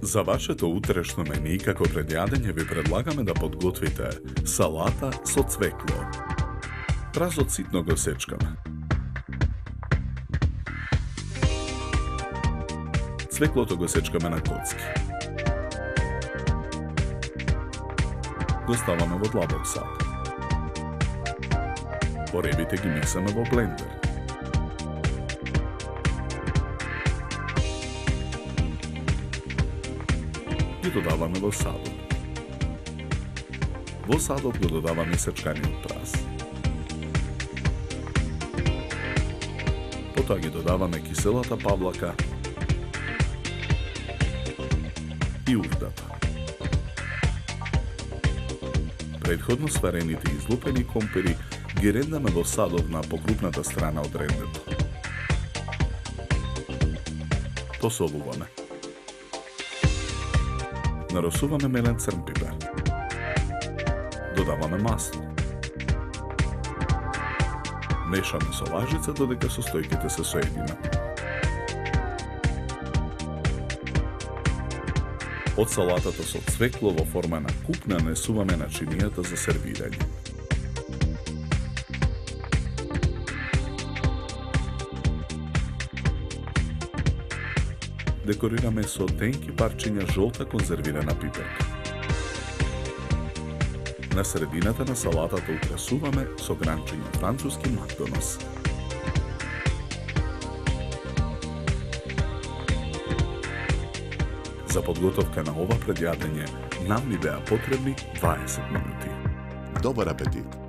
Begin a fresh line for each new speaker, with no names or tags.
За вашето утрешно мени, како пред јадење, ви предлагаме да подготвите салата со цвекло. Празот ситно го сечкаме. Цвеклото го сечкаме на коцки. Го ставаме во длабок сад. Поребите ги миксаме во блендер. Ги додаваме во садот. Во садот го додаваме сечканиот прас. Потоа ги додаваме киселата павлака и урдата. Предходно сварените и излупени компири ги реднаме во садот на покрупната страна од рендето. Посолуваме. Наросуваме мелен црн пипер. Додаваме масло. Мешаме со лажица додека состојките се соединат. Од салатата со цвекло во форма на куп нанесуваме начинијата за сервирање. Декорираме со тенки парчиња жолта конзервирана пиперка. На средината на салатата украсуваме со гранчиња француски макдонос. За подготовка на ова предјадење нам ни беа потребни 20 минути.
Добар апетит!